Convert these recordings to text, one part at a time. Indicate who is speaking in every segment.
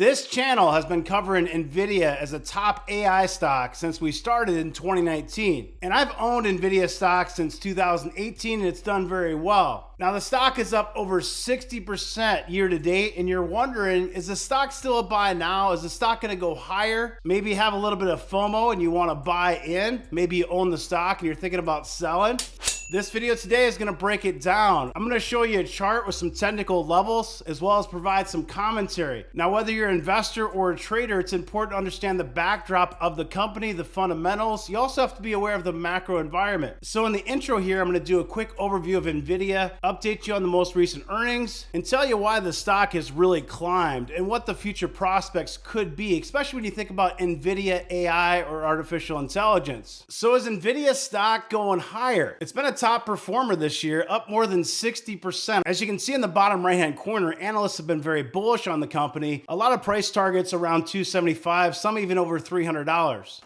Speaker 1: This channel has been covering Nvidia as a top AI stock since we started in 2019. And I've owned Nvidia stock since 2018 and it's done very well. Now the stock is up over 60% year to date and you're wondering, is the stock still a buy now? Is the stock gonna go higher? Maybe you have a little bit of FOMO and you wanna buy in. Maybe you own the stock and you're thinking about selling. This video today is gonna break it down. I'm gonna show you a chart with some technical levels as well as provide some commentary. Now, whether you're an investor or a trader, it's important to understand the backdrop of the company, the fundamentals. You also have to be aware of the macro environment. So in the intro here, I'm gonna do a quick overview of Nvidia, update you on the most recent earnings, and tell you why the stock has really climbed and what the future prospects could be, especially when you think about Nvidia AI or artificial intelligence. So is Nvidia stock going higher? It's been a top performer this year, up more than 60%. As you can see in the bottom right-hand corner, analysts have been very bullish on the company. A lot of price targets around $275, some even over $300.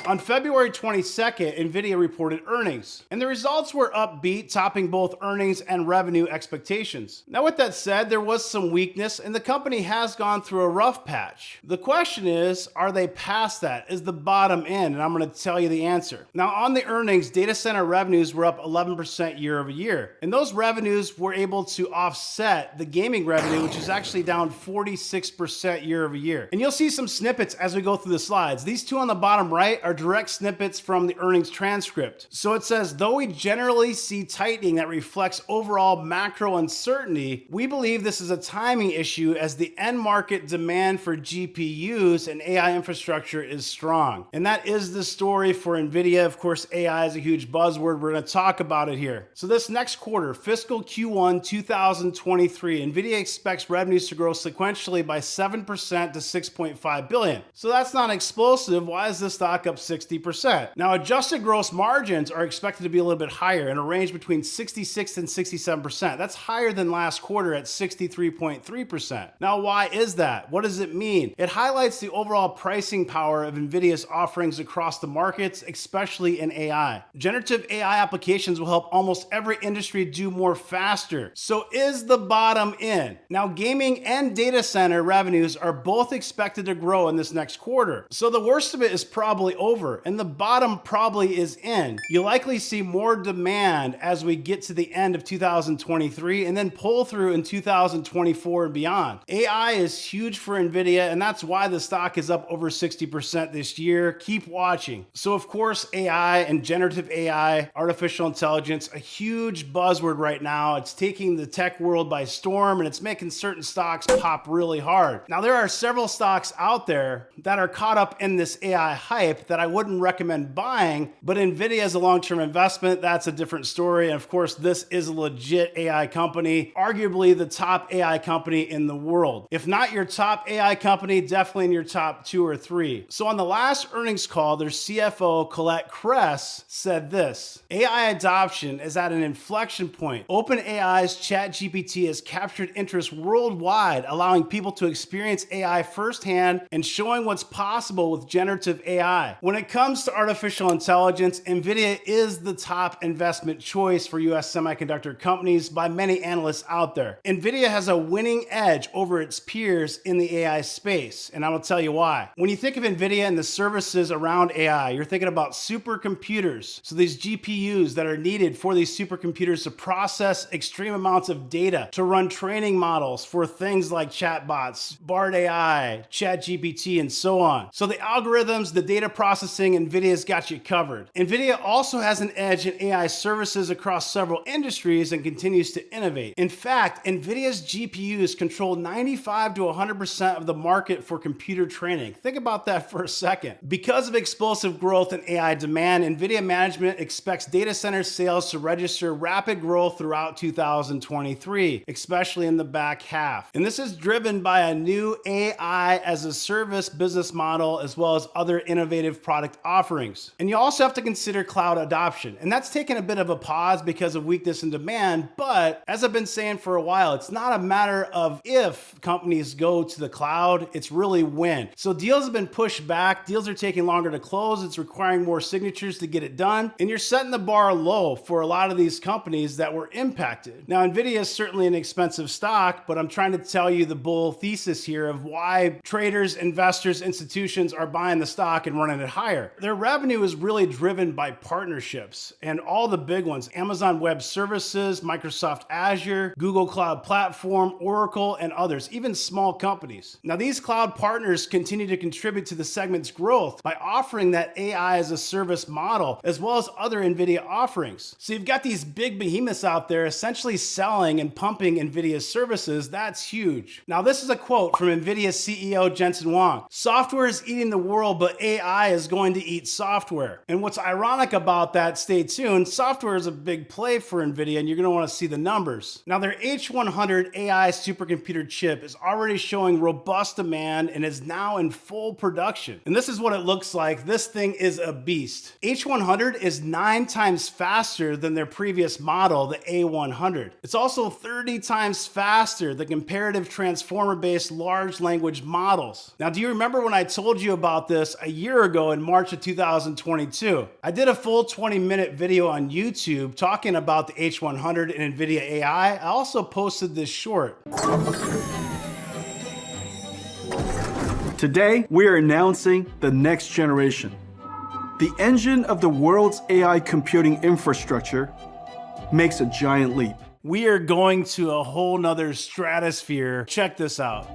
Speaker 1: On February 22nd, Nvidia reported earnings, and the results were upbeat, topping both earnings and revenue expectations. Now, with that said, there was some weakness, and the company has gone through a rough patch. The question is, are they past that? Is the bottom in? And I'm going to tell you the answer. Now, on the earnings, data center revenues were up 11% year over year, and those revenues were able to offset the gaming revenue, which is actually down 46% year over year. And you'll see some snippets as we go through the slides. These two on the bottom right are direct snippets from the earnings transcript. So it says, though we generally see tightening that reflects overall macro uncertainty, we believe this is a timing issue as the end market demand for GPUs and AI infrastructure is strong. And that is the story for Nvidia. Of course, AI is a huge buzzword. We're going to talk about it here. So this next quarter, fiscal Q1 2023, Nvidia expects revenues to grow sequentially by 7% to $6.5 billion. So that's not explosive. Why is this stock up 60%? Now, adjusted gross margins are expected to be a little bit higher in a range between 66 and 67%. That's higher than last quarter at 63.3%. Now, why is that? What does it mean? It highlights the overall pricing power of Nvidia's offerings across the markets, especially in AI. Generative AI applications will help almost every industry do more faster. So is the bottom in? Now, gaming and data center revenues are both expected to grow in this next quarter. So the worst of it is probably over, and the bottom probably is in. You'll likely see more demand as we get to the end of 2023 and then pull through in 2024 and beyond. AI is huge for Nvidia, and that's why the stock is up over 60% this year. Keep watching. So of course, AI and generative AI, artificial intelligence, a huge buzzword right now. It's taking the tech world by storm and it's making certain stocks pop really hard. Now, there are several stocks out there that are caught up in this AI hype that I wouldn't recommend buying, but Nvidia is a long-term investment. That's a different story. And of course, this is a legit AI company, arguably the top AI company in the world. If not your top AI company, definitely in your top 2 or 3. So on the last earnings call, their CFO, Colette Kress, said this: AI adoption is at an inflection point. OpenAI's ChatGPT has captured interest worldwide, allowing people to experience AI firsthand and showing what's possible with generative AI. When it comes to artificial intelligence, Nvidia is the top investment choice for US semiconductor companies by many analysts out there. Nvidia has a winning edge over its peers in the AI space, and I will tell you why. When you think of Nvidia and the services around AI, you're thinking about supercomputers. So these GPUs that are needed for these supercomputers to process extreme amounts of data, to run training models for things like chatbots, Bard AI, ChatGPT, and so on. So the algorithms, the data processing, Nvidia's got you covered. Nvidia also has an edge in AI services across several industries and continues to innovate. In fact, Nvidia's GPUs control 95 to 100% of the market for computer training. Think about that for a second. Because of explosive growth in AI demand, Nvidia management expects data center sales to register rapid growth throughout 2023, especially in the back half. And this is driven by a new AI as a service business model as well as other innovative product offerings. And you also have to consider cloud adoption. And that's taken a bit of a pause because of weakness in demand. But as I've been saying for a while, it's not a matter of if companies go to the cloud, it's really when. So deals have been pushed back. Deals are taking longer to close. It's requiring more signatures to get it done. And you're setting the bar low for a lot of these companies that were impacted. Now, Nvidia is certainly an expensive stock, but I'm trying to tell you the bull thesis here of why traders, investors, institutions are buying the stock and running it higher. Their revenue is really driven by partnerships, and all the big ones: Amazon Web Services, Microsoft Azure, Google Cloud Platform, Oracle, and others, even small companies. Now, these cloud partners continue to contribute to the segment's growth by offering that AI as a service model, as well as other Nvidia offerings. So you've got these big behemoths out there essentially selling and pumping Nvidia's services. That's huge. Now, this is a quote from Nvidia CEO Jensen Huang. "Software is eating the world, but AI is going to eat software." And what's ironic about that, stay tuned, software is a big play for Nvidia, and you're going to want to see the numbers. Now, their H100 AI supercomputer chip is already showing robust demand and is now in full production. And this is what it looks like. This thing is a beast. H100 is 9 times faster than their previous model, the A100. It's also 30 times faster than comparative transformer-based large language models. Now, do you remember when I told you about this a year ago in March of 2022? I did a full 20-minute video on YouTube talking about the H100 and Nvidia AI. I also posted this short.
Speaker 2: Today, we are announcing the next generation. The engine of the world's AI computing infrastructure makes a giant leap.
Speaker 1: We are going to a whole nother stratosphere. Check this out.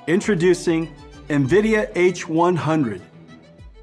Speaker 2: Introducing NVIDIA H100.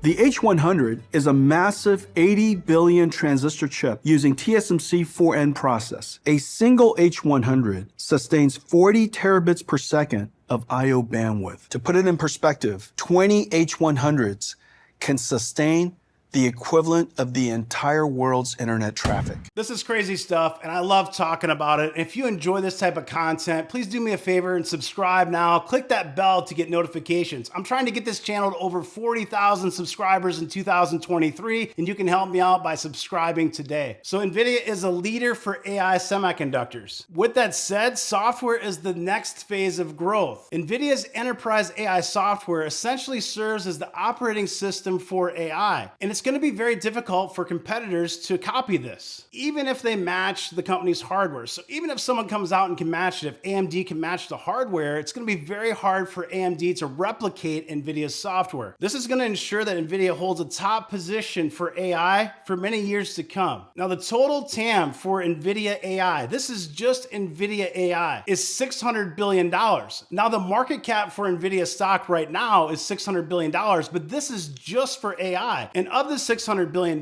Speaker 2: The H100 is a massive 80 billion transistor chip using TSMC 4N process. A single H100 sustains 40 terabits per second of I/O bandwidth. To put it in perspective, 20 H100s can sustain the equivalent of the entire world's internet traffic.
Speaker 1: This is crazy stuff, and I love talking about it. If you enjoy this type of content, please do me a favor and subscribe now. Click that bell to get notifications. I'm trying to get this channel to over 40,000 subscribers in 2023, and you can help me out by subscribing today. So Nvidia is a leader for AI semiconductors. With that said, software is the next phase of growth. Nvidia's enterprise AI software essentially serves as the operating system for AI, and it's going to be very difficult for competitors to copy this, even if they match the company's hardware. So even if someone comes out and can match it, if AMD can match the hardware, it's going to be very hard for AMD to replicate Nvidia's software. This is going to ensure that Nvidia holds a top position for AI for many years to come. Now, the total TAM for Nvidia AI, this is just Nvidia AI, is $600 billion. Now, the market cap for Nvidia stock right now is $600 billion, but this is just for AI. And of the $600 billion,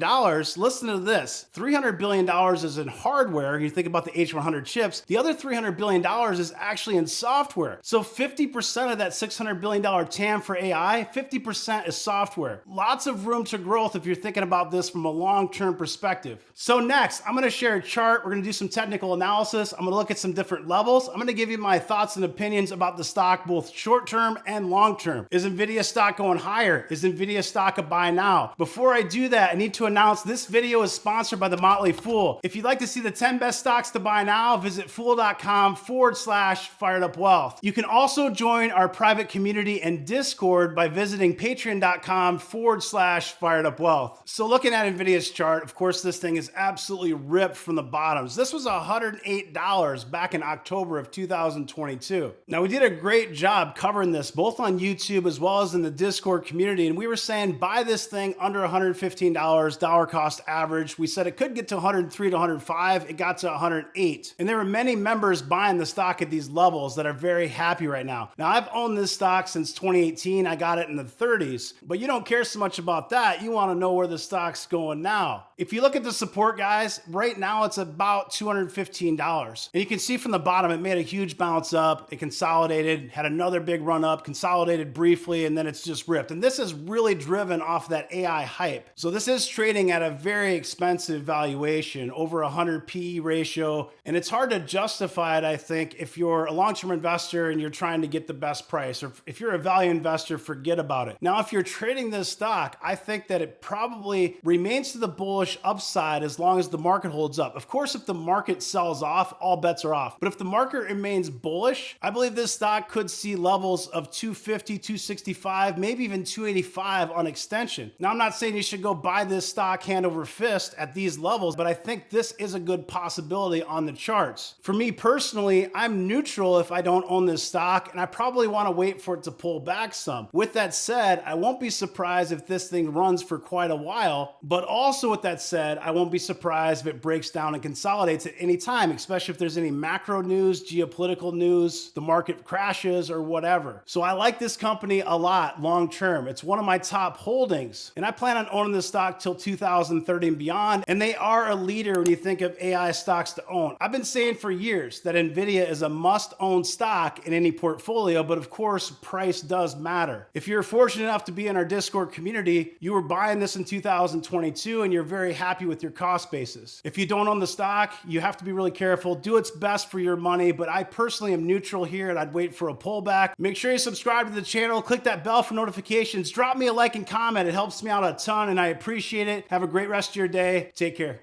Speaker 1: listen to this, $300 billion is in hardware. You think about the H100 chips, the other $300 billion is actually in software. So 50% of that $600 billion TAM for AI, 50% is software. Lots of room to growth if you're thinking about this from a long-term perspective. So next, I'm gonna share a chart. We're gonna do some technical analysis. I'm gonna look at some different levels. I'm gonna give you my thoughts and opinions about the stock, both short-term and long-term. Is Nvidia stock going higher? Is Nvidia stock a buy now? Before I do that, I need to announce this video is sponsored by The Motley Fool. If you'd like to see the 10 best stocks to buy now, visit fool.com/firedupwealth. You can also join our private community and Discord by visiting patreon.com/firedupwealth. So looking at Nvidia's chart, of course, this thing is absolutely ripped from the bottoms. This was $108 back in October of 2022. Now, we did a great job covering this both on YouTube as well as in the Discord community, and we were saying buy this thing under $115 dollar cost average. We said it could get to 103 to 105. It got to 108. And there were many members buying the stock at these levels that are very happy right now. Now, I've owned this stock since 2018. I got it in the 30s, but you don't care so much about that. You want to know where the stock's going now. If you look at the support, guys, right now it's about $215. And you can see from the bottom, it made a huge bounce up. It consolidated, had another big run up, consolidated briefly, and then it's just ripped. And this is really driven off that AI hype. hype. So this is trading at a very expensive valuation, over 100 PE ratio, and it's hard to justify it, I think, if you're a long-term investor and you're trying to get the best price, or if you're a value investor, forget about it. Now, if you're trading this stock, I think that it probably remains to the bullish upside as long as the market holds up. Of course, if the market sells off, all bets are off. But if the market remains bullish, I believe this stock could see levels of 250, 265, maybe even 285 on extension. Now, I'm not saying you should go buy this stock hand over fist at these levels, but I think this is a good possibility on the charts. For me personally, I'm neutral if I don't own this stock, and I probably want to wait for it to pull back some. With that said, I won't be surprised if this thing runs for quite a while, but also with that said, I won't be surprised if it breaks down and consolidates at any time, especially if there's any macro news, geopolitical news, the market crashes or whatever. So I like this company a lot long term. It's one of my top holdings, and I plan on owning this stock till 2030 and beyond, and they are a leader when you think of AI stocks to own. I've been saying for years that Nvidia is a must-own stock in any portfolio, but of course, price does matter. If you're fortunate enough to be in our Discord community, you were buying this in 2022 and you're very happy with your cost basis. If you don't own the stock, you have to be really careful. Do what's best for your money, but I personally am neutral here and I'd wait for a pullback. Make sure you subscribe to the channel, click that bell for notifications, drop me a like and comment. It helps me out a ton and I appreciate it. Have a great rest of your day. Take care.